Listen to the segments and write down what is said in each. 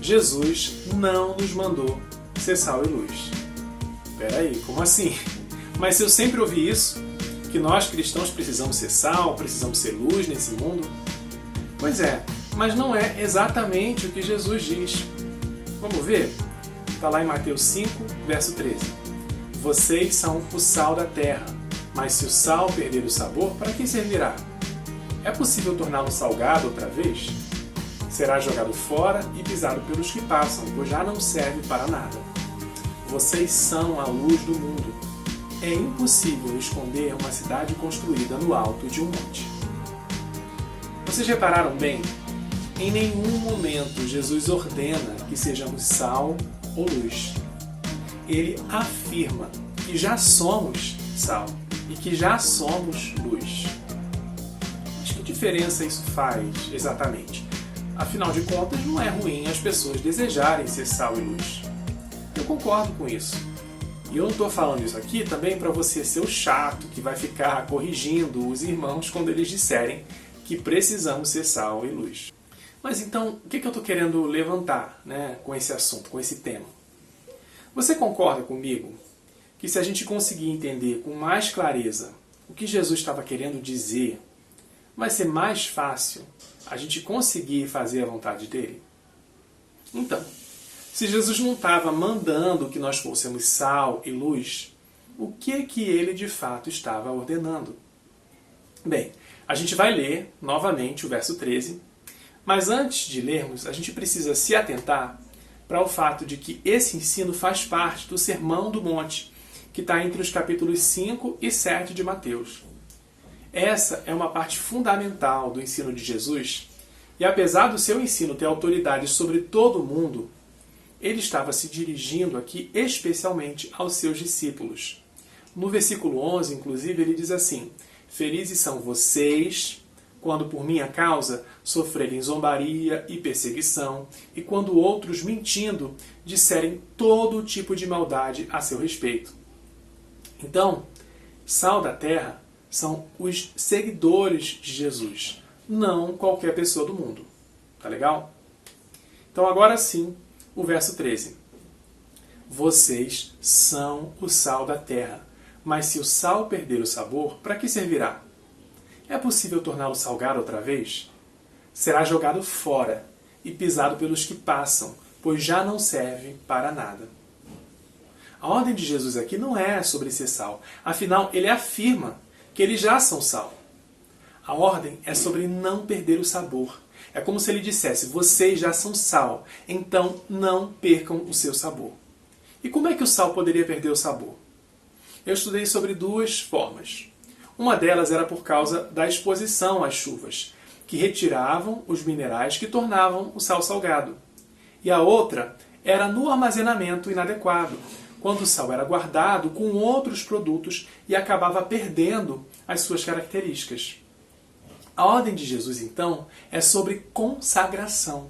Jesus não nos mandou ser sal e luz. Peraí, como assim? Mas se eu sempre ouvi isso, que nós cristãos precisamos ser sal, precisamos ser luz nesse mundo. Pois é, mas não é exatamente o que Jesus diz. Vamos ver? Está lá em Mateus 5, verso 13. Vocês são o sal da terra, mas se o sal perder o sabor, para que servirá? É possível torná-lo salgado outra vez? Será jogado fora e pisado pelos que passam, pois já não serve para nada. Vocês são a luz do mundo. É impossível esconder uma cidade construída no alto de um monte. Vocês repararam bem? Em nenhum momento Jesus ordena que sejamos sal ou luz. Ele afirma que já somos sal e que já somos luz. Mas que diferença isso faz exatamente? Afinal de contas, não é ruim as pessoas desejarem ser sal e luz. Eu concordo com isso. E eu não estou falando isso aqui também para você ser o chato que vai ficar corrigindo os irmãos quando eles disserem que precisamos ser sal e luz. Mas então, o que eu estou querendo levantar, com esse assunto, com esse tema? Você concorda comigo que se a gente conseguir entender com mais clareza o que Jesus estava querendo dizer, vai ser mais fácil a gente conseguir fazer a vontade dele? Então, se Jesus não estava mandando que nós fôssemos sal e luz, o que ele de fato estava ordenando? Bem, a gente vai ler novamente o verso 13, mas antes de lermos, a gente precisa se atentar para o fato de que esse ensino faz parte do Sermão do Monte, que está entre os capítulos 5 e 7 de Mateus. Essa é uma parte fundamental do ensino de Jesus, e apesar do seu ensino ter autoridade sobre todo o mundo, ele estava se dirigindo aqui especialmente aos seus discípulos. No versículo 11, inclusive, ele diz assim: felizes são vocês quando por minha causa sofrerem zombaria e perseguição, e quando outros, mentindo, disserem todo tipo de maldade a seu respeito. Então, sal da terra são os seguidores de Jesus, não qualquer pessoa do mundo. Tá legal? Então agora sim, o verso 13. Vocês são o sal da terra, mas se o sal perder o sabor, para que servirá? É possível torná-lo salgado outra vez? Será jogado fora e pisado pelos que passam, pois já não serve para nada. A ordem de Jesus aqui não é sobre ser sal. Afinal, ele afirma que eles já são sal. A ordem é sobre não perder o sabor. É como se ele dissesse: vocês já são sal, então não percam o seu sabor. E como é que o sal poderia perder o sabor? Eu estudei sobre duas formas. Uma delas era por causa da exposição às chuvas, que retiravam os minerais que tornavam o sal salgado. E a outra era no armazenamento inadequado, quando o sal era guardado com outros produtos e acabava perdendo as suas características. A ordem de Jesus, então, é sobre consagração.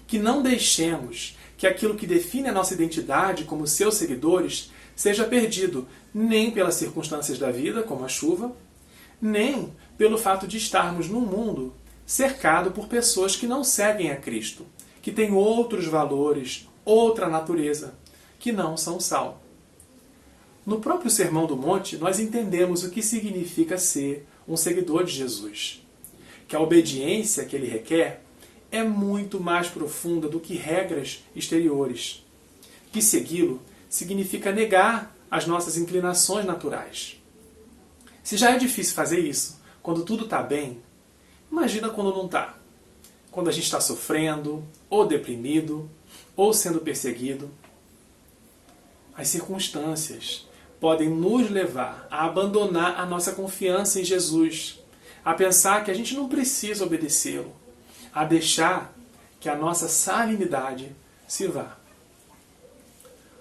Que não deixemos que aquilo que define a nossa identidade como seus seguidores seja perdido nem pelas circunstâncias da vida, como a chuva, nem pelo fato de estarmos num mundo cercado por pessoas que não seguem a Cristo, que têm outros valores, outra natureza, que não são sal. No próprio Sermão do Monte, nós entendemos o que significa ser um seguidor de Jesus. Que a obediência que ele requer é muito mais profunda do que regras exteriores. Que segui-lo significa negar as nossas inclinações naturais. Se já é difícil fazer isso quando tudo está bem, imagina quando não está. Quando a gente está sofrendo, ou deprimido, ou sendo perseguido. As circunstâncias podem nos levar a abandonar a nossa confiança em Jesus, a pensar que a gente não precisa obedecê-lo, a deixar que a nossa salinidade se vá.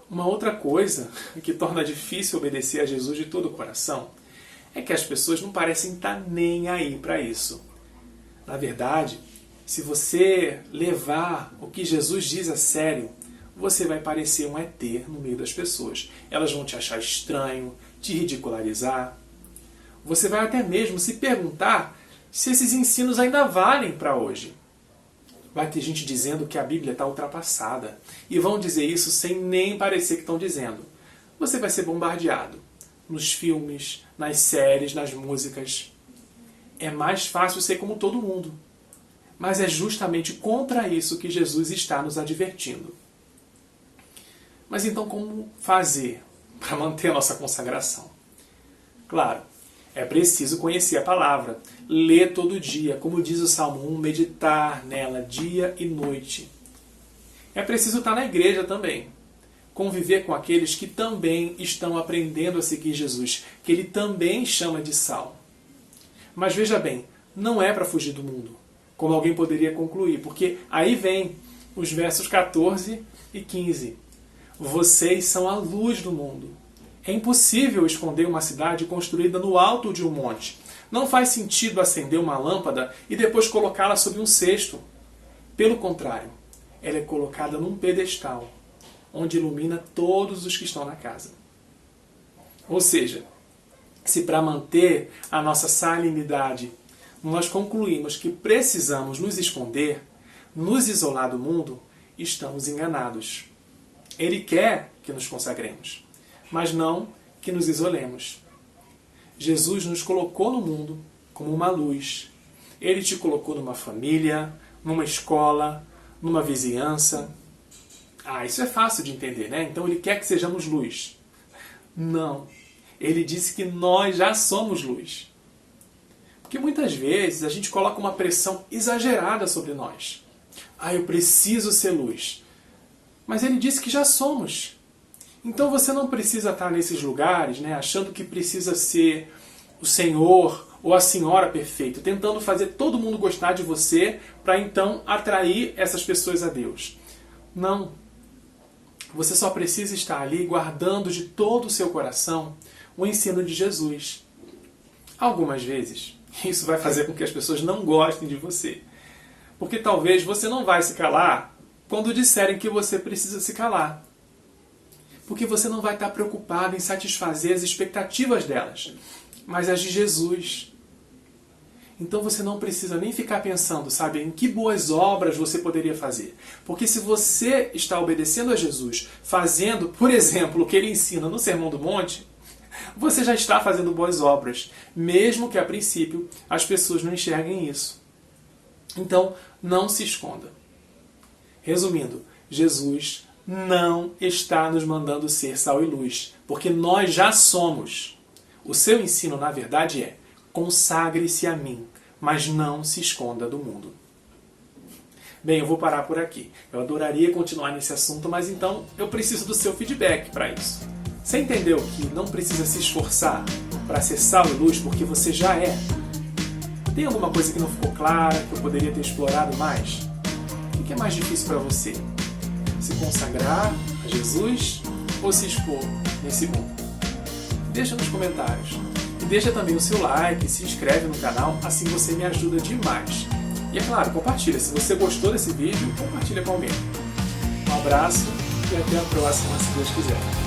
Uma outra coisa que torna difícil obedecer a Jesus de todo o coração é que as pessoas não parecem estar nem aí para isso. Na verdade, se você levar o que Jesus diz a sério, você vai parecer um ET no meio das pessoas. Elas vão te achar estranho, te ridicularizar. Você vai até mesmo se perguntar se esses ensinos ainda valem para hoje. Vai ter gente dizendo que a Bíblia está ultrapassada. E vão dizer isso sem nem parecer que estão dizendo. Você vai ser bombardeado nos filmes, nas séries, nas músicas. É mais fácil ser como todo mundo. Mas é justamente contra isso que Jesus está nos advertindo. Mas então como fazer para manter a nossa consagração? Claro, é preciso conhecer a palavra, ler todo dia, como diz o Salmo 1, meditar nela dia e noite. É preciso estar na igreja também, conviver com aqueles que também estão aprendendo a seguir Jesus, que ele também chama de sal. Mas veja bem, não é para fugir do mundo, como alguém poderia concluir, porque aí vem os versos 14 e 15. Vocês são a luz do mundo. É impossível esconder uma cidade construída no alto de um monte. Não faz sentido acender uma lâmpada e depois colocá-la sob um cesto. Pelo contrário, ela é colocada num pedestal, onde ilumina todos os que estão na casa. Ou seja, se para manter a nossa salinidade nós concluímos que precisamos nos esconder, nos isolar do mundo, estamos enganados. Ele quer que nos consagremos, mas não que nos isolemos. Jesus nos colocou no mundo como uma luz. Ele te colocou numa família, numa escola, numa vizinhança. Isso é fácil de entender, né? Então ele quer que sejamos luz. Não. Ele disse que nós já somos luz. Porque muitas vezes a gente coloca uma pressão exagerada sobre nós. Eu preciso ser luz. Mas ele disse que já somos. Então você não precisa estar nesses lugares, né, achando que precisa ser o Senhor ou a Senhora perfeito, tentando fazer todo mundo gostar de você para então atrair essas pessoas a Deus. Não. Você só precisa estar ali guardando de todo o seu coração o ensino de Jesus. Algumas vezes isso vai fazer com que as pessoas não gostem de você. Porque talvez você não vai se calar quando disserem que você precisa se calar. Porque você não vai estar preocupado em satisfazer as expectativas delas, mas as de Jesus. Então você não precisa nem ficar pensando, em que boas obras você poderia fazer. Porque se você está obedecendo a Jesus, fazendo, por exemplo, o que ele ensina no Sermão do Monte, você já está fazendo boas obras, mesmo que a princípio as pessoas não enxerguem isso. Então, não se esconda. Resumindo, Jesus não está nos mandando ser sal e luz, porque nós já somos. O seu ensino, na verdade, é: consagre-se a mim, mas não se esconda do mundo. Bem, eu vou parar por aqui. Eu adoraria continuar nesse assunto, mas então eu preciso do seu feedback para isso. Você entendeu que não precisa se esforçar para ser sal e luz, porque você já é? Tem alguma coisa que não ficou clara, que eu poderia ter explorado mais? O que é mais difícil para você? Se consagrar a Jesus ou se expor nesse mundo? Deixa nos comentários. E deixa também o seu like, se inscreve no canal, assim você me ajuda demais. E é claro, compartilha. Se você gostou desse vídeo, compartilha com alguém. Um abraço e até a próxima, se Deus quiser.